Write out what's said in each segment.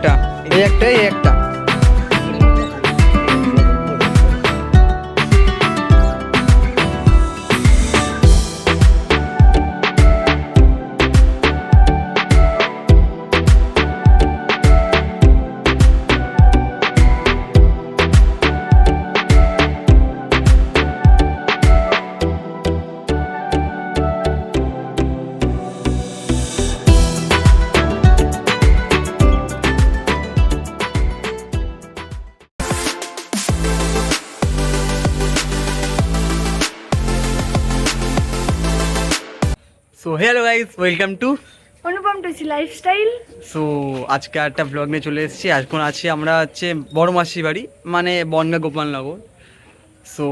একটা, এই একটা, এই একটা। So hello guys, welcome to Anupam Tusi lifestyle. So আজকে একটা ব্লগ নিয়ে চলে এসেছি। এখন আছি আমরা হচ্ছে বড় মাসি বাড়ি, মানে বনগা গোপালনগর। সো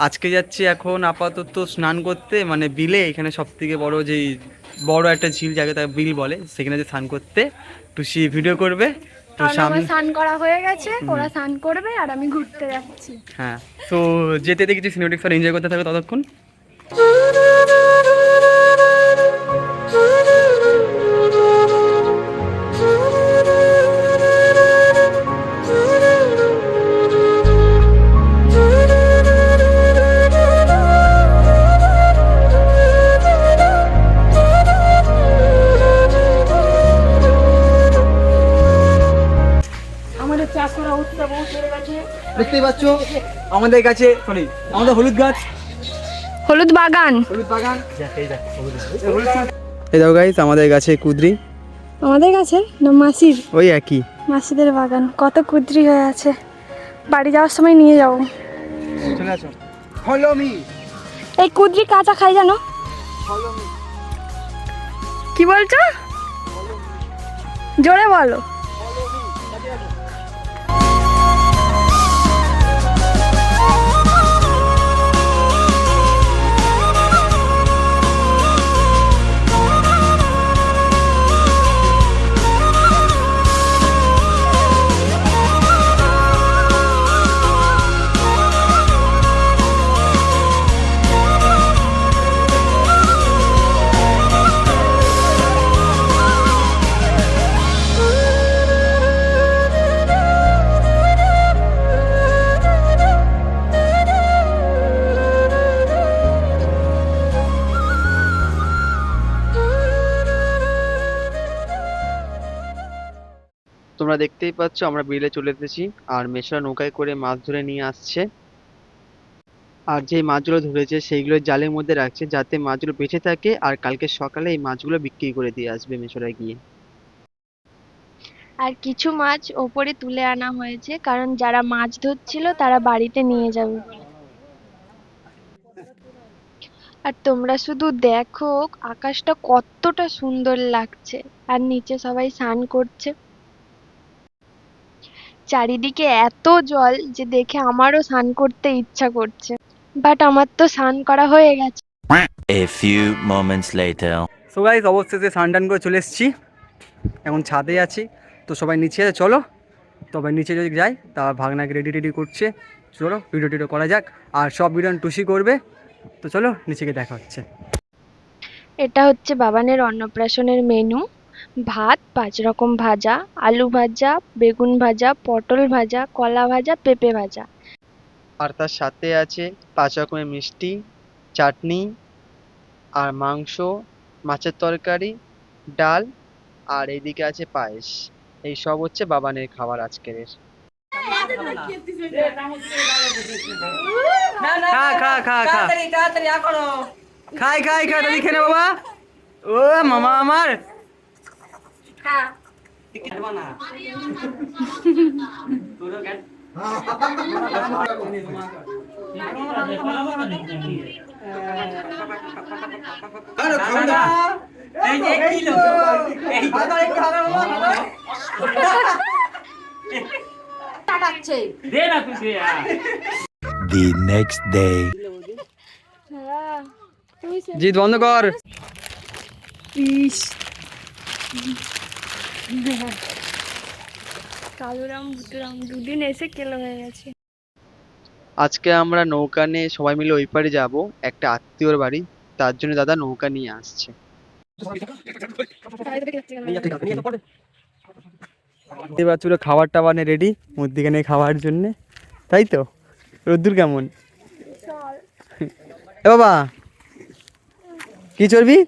আজকে যাচ্ছি এখন আপাতত স্নান করতে, মানে বিলে। এখানে সব থেকে বড় যেই বড় একটা ঝিল যাকে তাকে বিল বলে, সেখানে যে স্নান করতে টুসি ভিডিও করবে। তো কারণ আমার সামনে স্নান করা হয়ে গেছে, ওরা স্নান করবে আর আমি ঘুরতে যাচ্ছি। হ্যাঁ, সো যেতে যেতে কিছু সিনেমেটিক্স আর এনজয় করতে থাকবে ততক্ষণ। আমাদের চা করা উৎসব হয়ে গেছে, দেখতেই পাচ্ছ আমাদের কাছে, সরি আমাদের হলুদ গাছ, হলুদ বাগান। হলুদ বাগান। এই দেখো গাইস, আমাদের গাছে কুদরি। আমাদের কাছে না মাসির, ওই একই। মাসিদের বাগান। কত কুদ্রি হয়ে আছে, বাড়ি যাওয়ার সময় নিয়ে যাবো। চলে আসো, ফলো মি। এই কুদ্রি কাঁচা খাই জানো? কি বলছো? জোরে বলো। তোমরা দেখতেই পাচ্ছ আমরা বিলে চলে এসেছি, আর মেশরা নৌকায় করে মাছ ধরে নিয়ে আসছে। আর যে মাছগুলো ধরেছে সেইগুলো জালের মধ্যে রাখছে, যাতে মাছগুলো বেঁচে থাকে, আর কালকে সকালে এই মাছগুলো বিক্রি করে দিয়ে আসবে মেশরা গিয়ে। আর কিছু মাছ ওপরে তুলে আনা হয়েছে, কারণ যারা মাছ ধরছিল তারা বাড়িতে নিয়ে যাবে বলে। আর তোমরা শুধু দেখো আকাশটা কতটা সুন্দর লাগছে, আর নিচে সবাই স্নান করছে। চারিদিকে এত জল যে দেখে আমারও স্নান করতে ইচ্ছা করছে, বাট আমার তো স্নান করা হয়ে গেছে। A few moments later. So guys, অবশেষে স্নান টান করে চলে এসেছি। এখন ছাদে আছি, তো সবাই নিচে আছে, চলো তবে নিচে যদি যাই। তা ভাগনাকে রেডি রেডি করছে, চলো ভিডিও টিডিও করা যাক। আর সব ভিডিও টুসি করবে, তো চলো নিচে গিয়ে দেখা হচ্ছে। এটা হচ্ছে বাবানের অন্নপ্রাশনের মেনু। ভাত, 5 রকম ভাজা, আলু ভাজা, বেগুন ভাজা, পটল ভাজা, কলা ভাজা, পেঁপে ভাজা। আর তার সাথে আছে 5 রকমের মিষ্টি, চাটনি, আর মাংস, মাছের তরকারি, ডাল, আর এইদিকে আছে পায়েস। এই সব হচ্ছে বাবানের খাবার আজকের। খা খা খা খা, খাই খাই খা, তাড়াতাড়ি খেয়ে নে বাবা। ও মামা আমার। The next day. জিৎ বন্ধ কর। কালুরাম ভুতুরাম দুদিন এসে কেলো হয়ে গেছে। আজকে আমরা নৌকা নিয়ে সবাই মিলে ওই পারে যাব, একটা আত্মীয়র বাড়ি। তার জন্য দাদা নৌকা নিয়ে আসছে। এবার চুলো খাবার টাবার রেডি মধ্যিখানে খাওয়ার জন্যে, তাই তো? রোদ্দুর কেমন? এ বাবা কি চড়বি?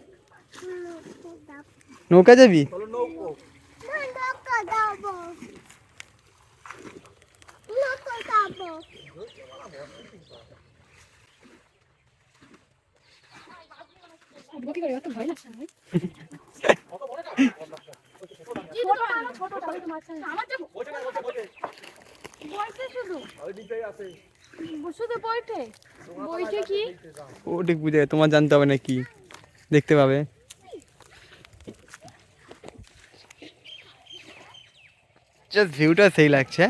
নৌকা যাবি? ও ঠিক বুঝে তোমার জানতে হবে না, কি দেখতে পাবে। জাস্ট ভিউটা সেই লাগছে।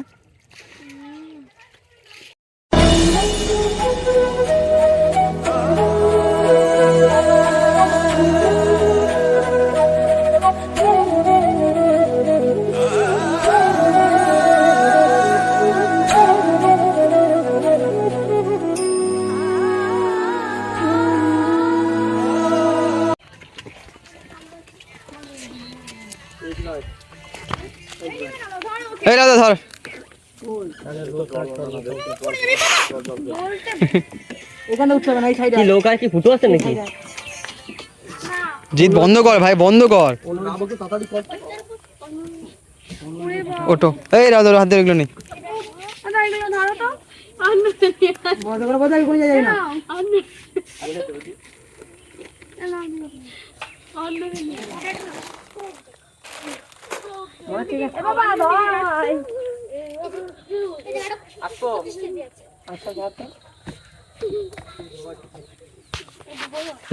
এই দাদা ধর। জিৎ বন্ধ কর ভাই, বন্ধ কর। ওটো এই দাদা হাত দিয়ে এগুলো নেই।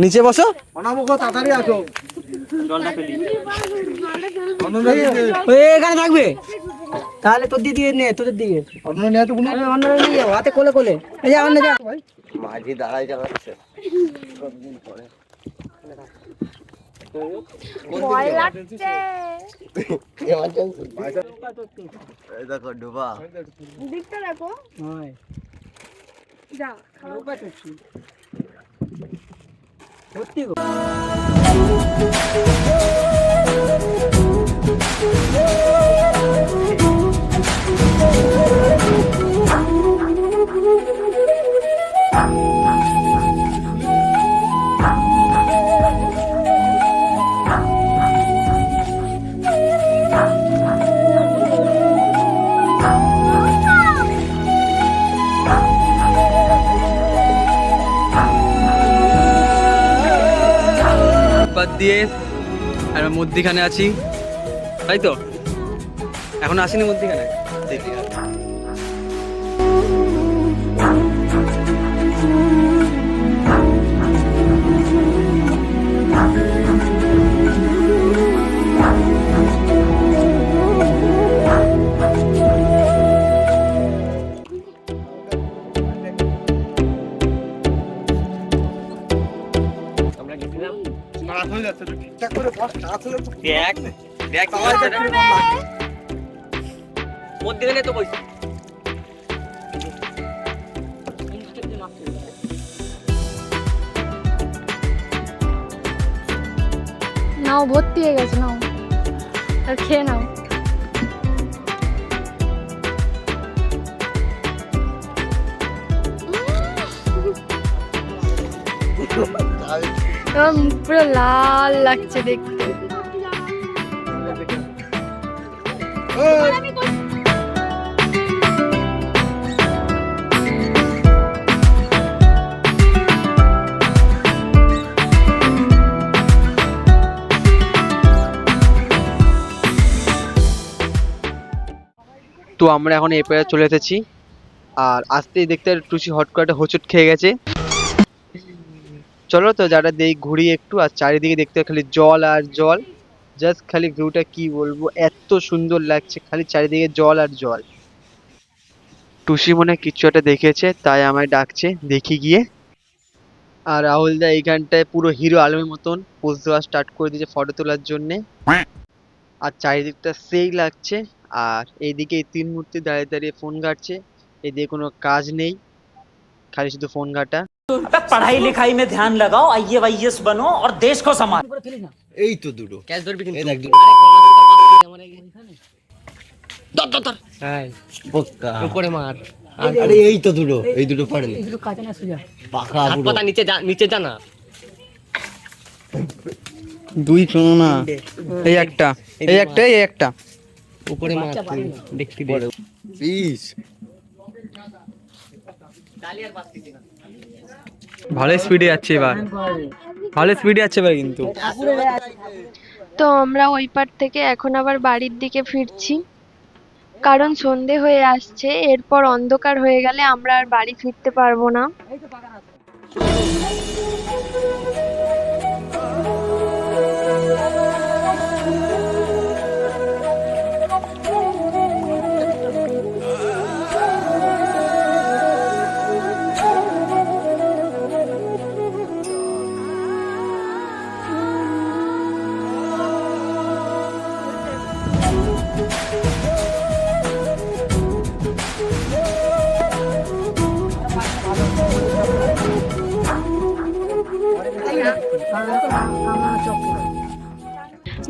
নিচে বসো। তাড়াতাড়ি আসো। এখানে থাকবে তাহলে তোর দিকে নে, তোদের দিকে অন্য নিয়ে তো কোনো অন্য নিয়ে যাবো, হাতে কোলে কোলে এই যে অন্য যা মাঝি দাঁড়াই যাচ্ছে। ভয় লাগছে। এই দেখো ডুবা। দিকটা দেখো। হয় যা নৌকা চড়ছি সত্যি গো। বাদ দিয়ে আর মধ্যিখানে আছি, তাই তো? এখন আসিনি মধ্যিখানে। মধ্যখানে তো বসে নাও ভর্তি হয়ে গেছে, নাও আর খেয়ে নাও। পুরো লাল লাগছে দেখতে। তো আমরা এখন এই পারে চলে এসেছি, আর আসতেই দেখতে টুসি হট করে একটা হোঁচট খেয়ে গেছে। চলো তো যারা দেই ঘুরি একটু, আর চারিদিকে দেখতে খালি জল আর জল। জাস্ট খালি ভিউটা কি বলবো, এত সুন্দর লাগছে, খালি চারিদিকে জল আর জল। টুসি মনে হয় কিছু একটা দেখেছে, তাই আমায় ডাকছে, দেখি গিয়ে। আর রাহুল দা এইখানটায় পুরো হিরো আলমের মতন পোজ দেওয়া স্টার্ট করে দিয়েছে ফটো তোলার জন্যে। আর চারিদিকটা সেই লাগছে। আর এইদিকে এই তিন মূর্তি দাঁড়িয়ে দাঁড়িয়ে ফোন ঘাটছে, এদিকে কোনো কাজ নেই, খালি শুধু ফোন ঘাটা। पढ़ाई लिखाई में ध्यान लगाओ, आईएएस बनो और देश को संभालो। এই তো দুটো ক্যাচ ধরবি কিন্তু এই দেখ দুটো। পক্কা উপরে মার আরে এই তো দুটো এই দুটো পারবে এগুলো কাটে না সোজা পাকা হাত পুরো পাতা নিচে জানা দুই শোনো না, এই একটা এই একটা এই একটা। উপরে মার দেখতে দে পিস ভালো স্পিডে যাচ্ছে এবার, ভালো স্পিডে যাচ্ছে এবার কিন্তু। তো আমরা ওই পার থেকে এখন আবার বাড়ির দিকে ফিরছি, কারণ সন্ধে হয়ে আসছে, এরপর অন্ধকার হয়ে গেলে আমরা আর বাড়ি ফিরতে পারবো না।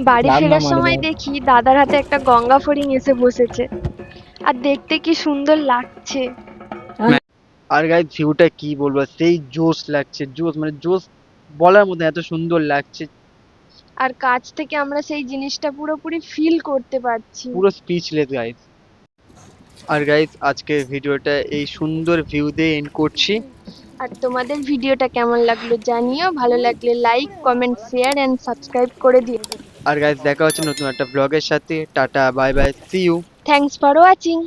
বাড়ি ফেরার সময় দেখি দাদার হাতে একটা গঙ্গা ফড়িং এসে বসেছে, আর দেখতে কি সুন্দর লাগছে। আর গাইস ভিউটা কি বলবো, সেই জোশ লাগছে, জোশ মানে জোশ বলার মধ্যে, এত সুন্দর লাগছে, আর কাছ থেকে আমরা সেই জিনিসটা পুরোপুরি ফিল করতে পারছি। পুরো স্পিচলেস গাইস। আর গাইস আজকে ভিডিওটা এই সুন্দর ভিউ দিয়ে এন্ড করছি। আর তোমাদের ভিডিওটা কেমন লাগলো জানিও, ভালো লাগলে like comment share and subscribe করে দিও। আর গাইস দেখা হচ্ছে নতুন একটা ব্লগের সাথে। Tata bye bye, see you. Thanks for watching.